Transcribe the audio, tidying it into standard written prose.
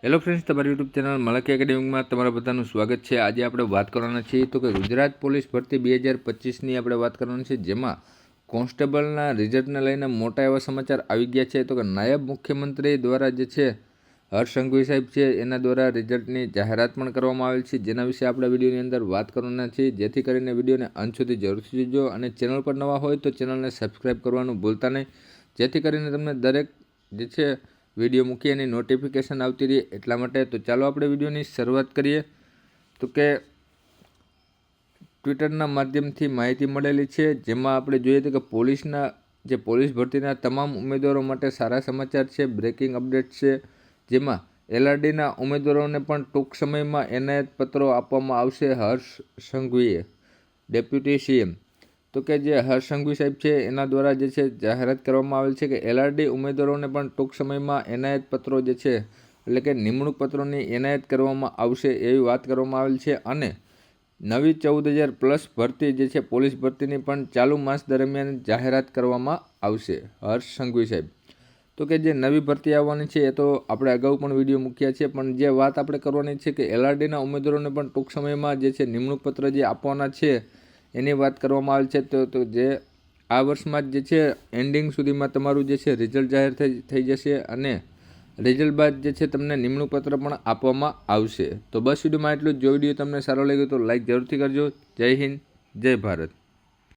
Hello friends, તમારી YouTube channel મલકી એકેડેમીમાં તમારા બધાનું સ્વાગત છે। આજે આપણે વાત કરવાના છીએ તો કે ગુજરાત પોલીસ ભરતી 2025ની આપણે વાત કરવાની છે, જેમાં કોન્સ્ટેબલના રિઝલ્ટને લઈને મોટા એવા સમાચાર આવી ગયા છે। તો કે નાયબ મુખ્યમંત્રી દ્વારા જે છે હર્ષ સંઘવી સાહેબ છે એના દ્વારા રિઝલ્ટની જાહેરાત પણ કરવામાં આવેલ છે, જેના વિશે આપણે વિડીયોની અંદર વાત કરવાના છીએ। જેથી કરીને વિડીયોને અંત સુધી જરૂરથી જોજો અને ચેનલ પર નવા હોય તો ચેનલને સબસ્ક્રાઈબ કરવાનું ભૂલતા નહીં, જેથી કરીને તમને દરેક જે છે વિડીયો મૂકી એની નોટિફિકેશન આવતી રહી એટલા માટે। તો ચાલો આપણે વિડીયોની શરૂઆત કરીએ। તો કે ટ્વિટરના માધ્યમથી માહિતી મળેલી છે, જેમાં આપણે જોઈએ તો કે પોલીસ ભરતીના તમામ ઉમેદવારો માટે સારા સમાચાર છે, બ્રેકિંગ અપડેટ છે, જેમાં એલઆરડીના ઉમેદવારોને પણ ટૂંક સમયમાં એનાયત પત્રો આપવામાં આવશે। હર્ષ સંઘવીએ ડેપ્યુટી સીએમ તો કે જે હર્ષ સંઘવી સાહેબ છે એના દ્વારા જે છે જાહેરાત કરવામાં આવેલ છે કે એલઆરડી ઉમેદવારોને પણ ટૂંક સમયમાં એનાયત પત્રો જે છે એટલે કે નિમણૂક પત્રોની એનાયત કરવામાં આવશે એવી વાત કરવામાં આવેલ છે। અને નવી 14,000+ ભરતી જે છે પોલીસ ભરતીની પણ ચાલુ માસ દરમિયાન જાહેરાત કરવામાં આવશે। હર્ષ સંઘવી સાહેબ તો કે જે નવી ભરતી આવવાની છે એ તો આપણે અગાઉ પણ વિડીયો મૂક્યા છે, પણ જે વાત આપણે કરવાની છે કે એલઆરડીના ઉમેદવારોને પણ ટૂંક સમયમાં જે છે નિમણૂક પત્ર જે આપવાના છે એની વાત કરવામાં આવેલ છે। તો જે આ વર્ષમાં જ જે છે એન્ડિંગ સુધીમાં તમારું જે છે રિઝલ્ટ જાહેર થઈ જશે અને રિઝલ્ટ બાદ જે છે તમને નિમણૂક પત્ર પણ આપવામાં આવશે। તો બસ વિડીયોમાં એટલું જ। જો વિડીયો તમને સારો લાગ્યો તો લાઈક જરૂરથી કરજો। જય હિન્દ, જય ભારત।